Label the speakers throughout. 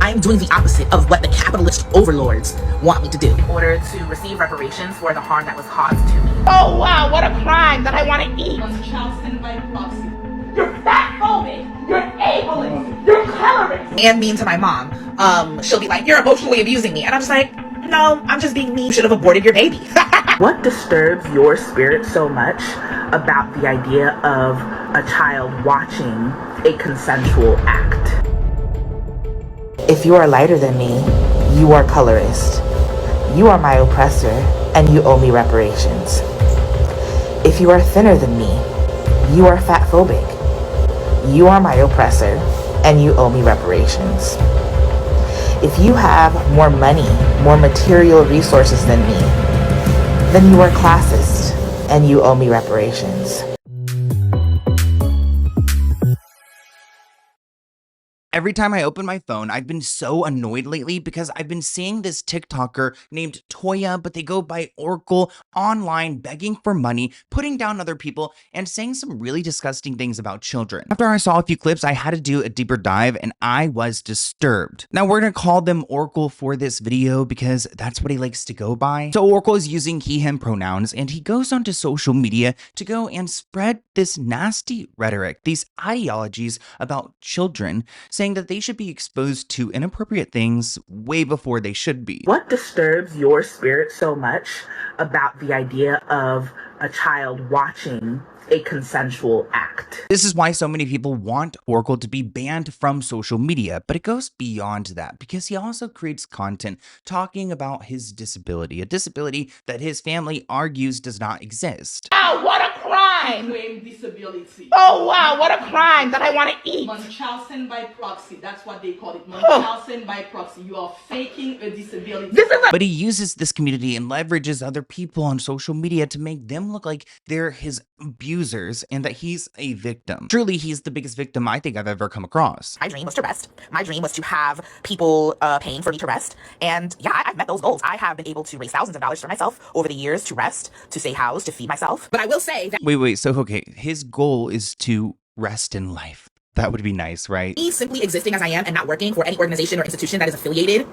Speaker 1: I'm doing the opposite of what the capitalist overlords want me to do in order to receive reparations for the harm that was caused to me. Oh wow, what a crime that I want to eat! Charleston by proxy. You're fatphobic, you're ableist, you're colorist, and mean to my mom. She'll be like, you're emotionally abusing me, and I'm just like, no, I'm just being mean. You should have aborted your baby. What disturbs your spirit so much about the idea of a child watching a consensual act? If you are lighter than me, you are colorist. You are my oppressor, and you owe me reparations. If you are thinner than me, you are fatphobic. You are my oppressor, and you owe me reparations. If you have more money, more material resources than me, then you are classist, and you owe me reparations.
Speaker 2: Every time I open my phone, I've been so annoyed lately because I've been seeing this TikToker named Toya, but they go by Oracle, online begging for money, putting down other people, and saying some really disgusting things about children. After I saw a few clips, I had to do a deeper dive and I was disturbed. Now we're gonna call them Oracle for this video because that's what he likes to go by. So Oracle is using he, him pronouns, and he goes onto social media to go and spread this nasty rhetoric, these ideologies about children, saying that they should be exposed to inappropriate things way before they should be.
Speaker 1: What disturbs your spirit so much about the idea of a child watching a consensual act?
Speaker 2: This is why so many people want Oracle to be banned from social media, but it goes beyond that because he also creates content talking about his disability, a disability that his family argues does not exist.
Speaker 1: Oh, what a crime!
Speaker 3: Claim disability.
Speaker 1: Oh wow, what a crime that I want to eat!
Speaker 3: Munchausen by proxy, that's what they call it. Munchausen by proxy. You are faking a disability.
Speaker 2: But he uses this community and leverages other people on social media to make them look like they're his abusers and that he's a victim. Truly, he's the biggest victim I think I've ever come across.
Speaker 1: My dream was to rest. My dream was to have people paying for me to rest. And yeah, I've met those goals. I have been able to raise thousands of dollars for myself over the years to rest, to stay housed, to feed myself. But I will say that
Speaker 2: Wait, so okay, his goal is to rest in life. That would be nice, right?
Speaker 1: me simply existing as I am and not working for any organization or institution that is affiliated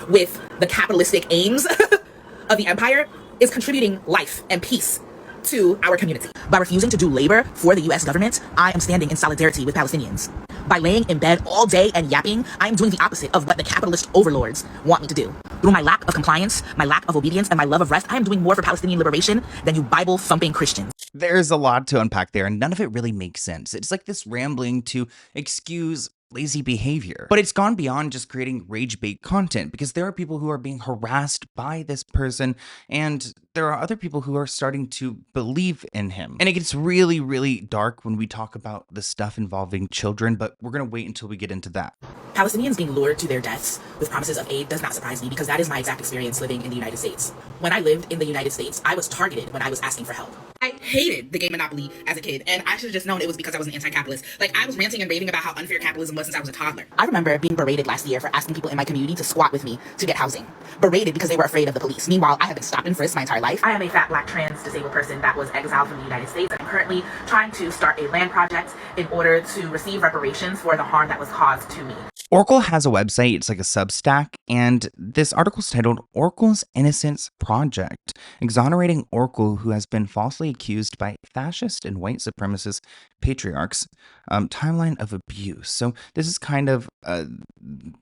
Speaker 1: with the capitalistic aims of the empire is contributing life and peace to our community. By refusing to do labor for the US government, I am standing in solidarity with Palestinians. By laying in bed all day and yapping, I am doing the opposite of what the capitalist overlords want me to do. Through my lack of compliance, my lack of obedience, and my love of rest, I am doing more for Palestinian liberation than you Bible-thumping Christians.
Speaker 2: There's a lot to unpack there, and none of it really makes sense. It's like this rambling to excuse lazy behavior. But it's gone beyond just creating rage bait content because there are people who are being harassed by this person and there are other people who are starting to believe in him. And it gets really, really dark when we talk about the stuff involving children, but we're gonna wait until we get into that.
Speaker 1: Palestinians being lured to their deaths with promises of aid does not surprise me because that is my exact experience living in the United States. When I lived in the United States, I was targeted when I was asking for help. I hated the gay monopoly as a kid, and I should have just known it was because I was an anti-capitalist. Like, I was ranting and raving about how unfair capitalism was since I was a toddler. I remember being berated last year for asking people in my community to squat with me to get housing. Berated because they were afraid of the police. Meanwhile, I have been stopped and frisked my entire life. I am a fat, black, trans, disabled person that was exiled from the United States. I'm currently trying to start a land project in order to receive reparations for the harm that was caused to me.
Speaker 2: Oracle has a website, it's like a Substack, and this article is titled Oracle's Innocence Project, exonerating Oracle, who has been falsely accused by fascist and white supremacist patriarchs, timeline of abuse. So this is kind of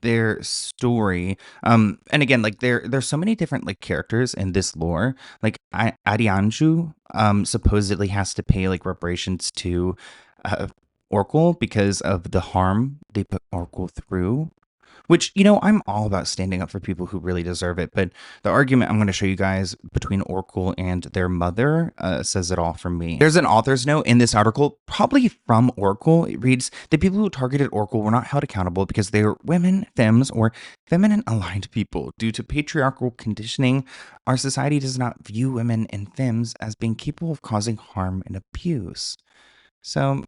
Speaker 2: their story. And again, like there's so many different like characters in this lore. Like Adianju supposedly has to pay like reparations to Oracle because of the harm they put Oracle through, which, you know, I'm all about standing up for people who really deserve it. But the argument I'm going to show you guys between Oracle and their mother says it all for me. There's an author's note in this article, probably from Oracle. It reads, the people who targeted Oracle were not held accountable because they were women, femmes, or feminine aligned people. Due to patriarchal conditioning, our society does not view women and femmes as being capable of causing harm and abuse. So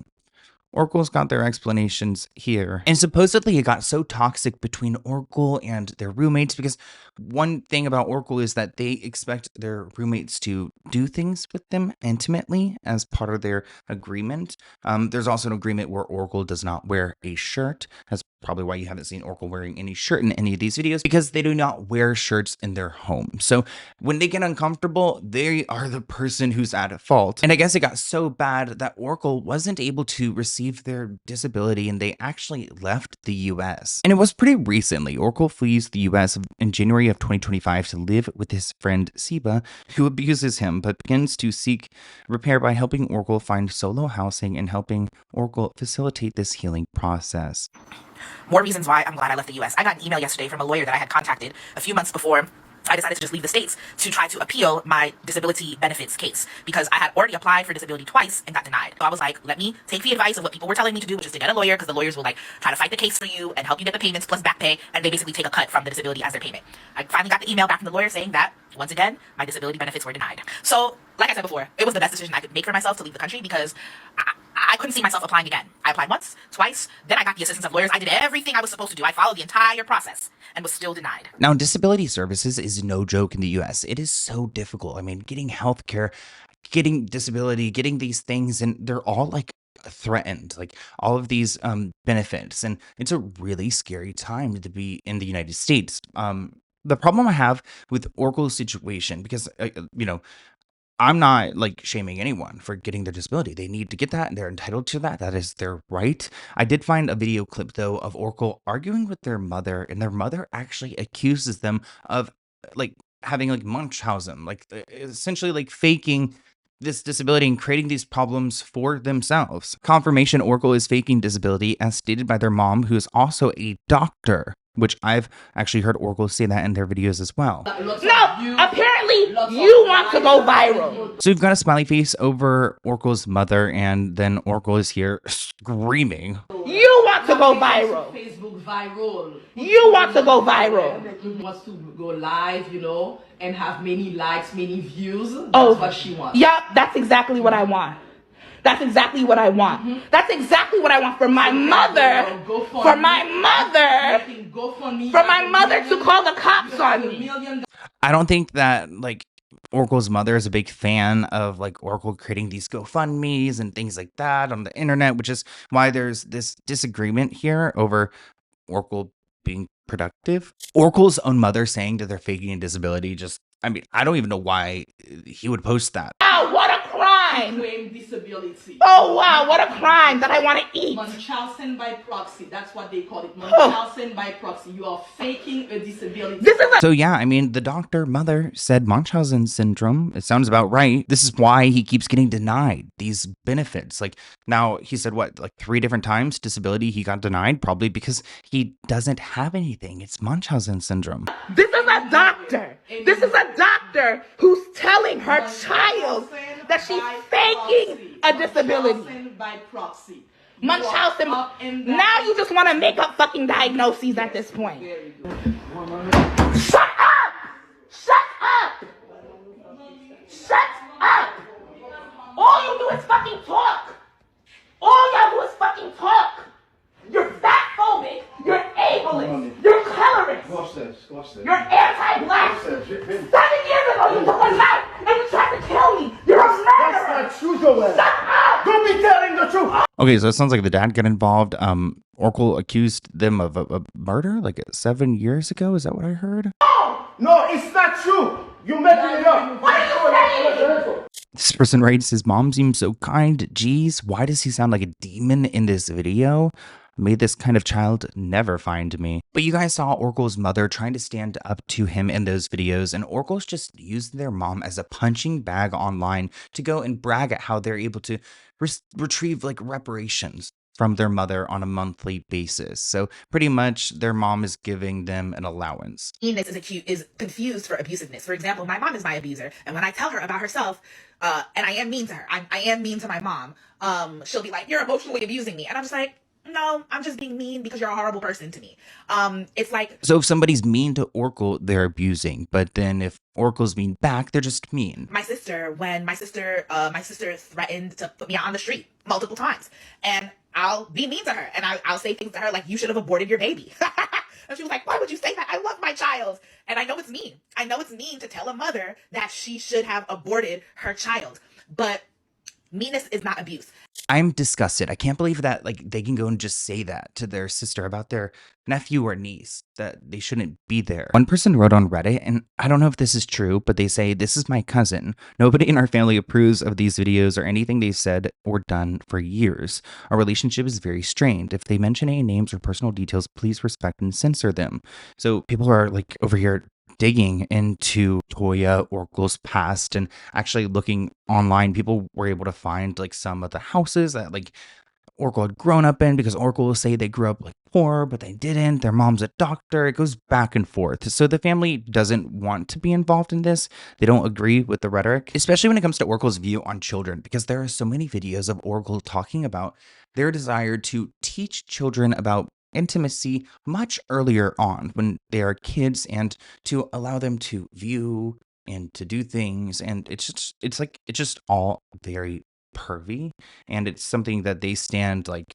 Speaker 2: Oracle's got their explanations here. And supposedly it got so toxic between Oracle and their roommates because one thing about Oracle is that they expect their roommates to do things with them intimately as part of their agreement. There's also an agreement where Oracle does not wear a shirt. That's probably why you haven't seen Oracle wearing any shirt in any of these videos, because they do not wear shirts in their home. So when they get uncomfortable, they are the person who's at fault. And I guess it got so bad that Oracle wasn't able to receive their disability and they actually left the US. And it was pretty recently. Oracle flees the US in January of 2025 to live with his friend Siba, who abuses him but begins to seek repair by helping Oracle find solo housing and helping Oracle facilitate this healing process.
Speaker 1: More reasons why I'm glad I left the US. I got an email yesterday from a lawyer that I had contacted a few months before I decided to just leave the States to try to appeal my disability benefits case because I had already applied for disability twice and got denied. So I was like, let me take the advice of what people were telling me to do, which is to get a lawyer, because the lawyers will like try to fight the case for you and help you get the payments plus back pay, and they basically take a cut from the disability as their payment. I finally got the email back from the lawyer saying that once again, my disability benefits were denied. So like I said before, it was the best decision I could make for myself to leave the country because I couldn't see myself applying again. I applied once, twice, then I got the assistance of lawyers. I did everything I was supposed to do. I followed the entire process and was still denied.
Speaker 2: Now, disability services is no joke in the US. It is so difficult. I mean, getting healthcare, getting disability, getting these things, and they're all like threatened, like all of these benefits. And it's a really scary time to be in the United States. The problem I have with Oracle's situation, because, I'm not like shaming anyone for getting their disability. They need to get that and they're entitled to that. That is their right. I did find a video clip though of Oracle arguing with their mother, and their mother actually accuses them of like having like Munchausen, like essentially like faking this disability and creating these problems for themselves. Confirmation Oracle is faking disability as stated by their mom, who is also a doctor, which I've actually heard Oracle say that in their videos as well.
Speaker 1: No, apparently you want to go viral.
Speaker 2: So we've got a smiley face over Oracle's mother, and then Oracle is here screaming.
Speaker 1: You want to go viral.
Speaker 3: Facebook viral.
Speaker 1: You want to go viral.
Speaker 3: Wants to go live, and have many likes, many views. That's what she wants.
Speaker 1: Yep, that's exactly what I want. That's exactly what I want. That's exactly what I want for my mother. For my mother. For my mother to call the cops on me.
Speaker 2: I don't think that like Oracle's mother is a big fan of like Oracle creating these GoFundMes and things like that on the internet, which is why there's this disagreement here over Oracle being productive. Oracle's own mother saying that they're faking a disability, I don't even know why he would post that.
Speaker 1: Wow, what a crime!
Speaker 3: Claim disability.
Speaker 1: Oh wow, what a crime that I want to eat.
Speaker 3: Munchausen by proxy. That's what they call it. Munchausen by proxy. You are faking a disability.
Speaker 2: So yeah, the doctor mother said Munchausen syndrome. It sounds about right. This is why he keeps getting denied these benefits. Like now he said like 3 different times disability he got denied, probably because he doesn't have anything. It's Munchausen syndrome.
Speaker 1: This is a doctor. This is a doctor who's telling her child that she's faking a disability.
Speaker 3: By proxy.
Speaker 1: Munchausen. Now you just want to make up fucking diagnoses at this point. Shut up! Shut up! Shut up! All you do is fucking talk. All y'all do is fucking talk. You're fat phobic. You're ableist. You're colorist. You're anti-black. 7 years ago, you took a knife and you tried to kill me. You're a murderer.
Speaker 4: That's not true, Joel.
Speaker 1: Shut up.
Speaker 4: Don't be telling the truth.
Speaker 2: Okay, so it sounds like the dad got involved. Oracle accused them of a murder like 7 years ago. Is that what I heard?
Speaker 4: No, it's not true. You're making it up.
Speaker 1: What are you saying?
Speaker 2: This person writes, his mom seems so kind. Geez, why does he sound like a demon in this video? May this kind of child never find me. But you guys saw Oracle's mother trying to stand up to him in those videos, and Oracle's just used their mom as a punching bag online to go and brag at how they're able to retrieve like reparations from their mother on a monthly basis. So pretty much their mom is giving them an allowance.
Speaker 1: Meanness is confused for abusiveness. For example, my mom is my abuser, and when I tell her about herself, and I am mean to her, I am mean to my mom, she'll be like, you're emotionally abusing me. And I'm just like, no, I'm just being mean because you're a horrible person to me. It's like,
Speaker 2: So if somebody's mean to Oracle, they're abusing. But then if Oracle's mean back, they're just mean.
Speaker 1: my sister, when my sister threatened to put me out on the street multiple times, and I'll be mean to her, and I'll say things to her like, you should have aborted your baby. And she was like, why would you say that? I love my child. And I know it's mean. I know it's mean to tell a mother that she should have aborted her child. But meanness is not abuse.
Speaker 2: I'm disgusted. I can't believe that like they can go and just say that to their sister about their nephew or niece, that they shouldn't be there. One person wrote on Reddit, and I don't know if this is true, but they say, this is my cousin. Nobody in our family approves of these videos or anything they've said or done for years. Our relationship is very strained. If they mention any names or personal details, please respect and censor them. So people are like over here digging into Toya Oracle's past and actually looking online. People were able to find like some of the houses that like Oracle had grown up in, because Oracle will say they grew up like poor, but they didn't. Their mom's a doctor. It goes back and forth. So the family doesn't want to be involved in this. They don't agree with the rhetoric, especially when it comes to Oracle's view on children, because there are so many videos of Oracle talking about their desire to teach children about intimacy much earlier on when they are kids, and to allow them to view and to do things. And it's just all very pervy, and it's something that they stand like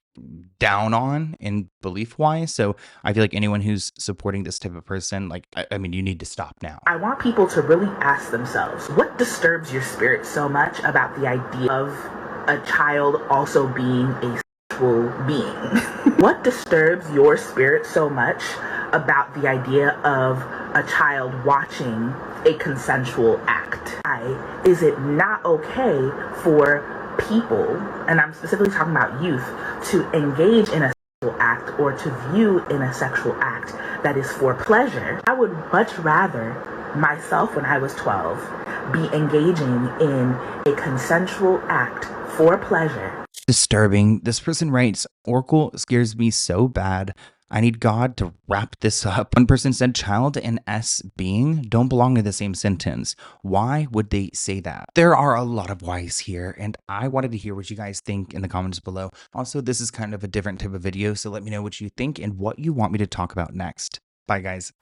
Speaker 2: down on in belief wise. So I feel like anyone who's supporting this type of person, like, I mean, you need to stop now.
Speaker 1: I want people to really ask themselves, what disturbs your spirit so much about the idea of a child also being a sexual being? What disturbs your spirit so much about the idea of a child watching a consensual act? Why is it not okay for people, and I'm specifically talking about youth, to engage in a sexual act or to view in a sexual act that is for pleasure? I would much rather myself, when I was 12, be engaging in a consensual act for pleasure.
Speaker 2: Disturbing. This person writes, Oracle scares me so bad. I need God to wrap this up. One person said child and S being don't belong in the same sentence. Why would they say that? There are a lot of whys here, and I wanted to hear what you guys think in the comments below. Also, this is kind of a different type of video, so let me know what you think and what you want me to talk about next. Bye, guys.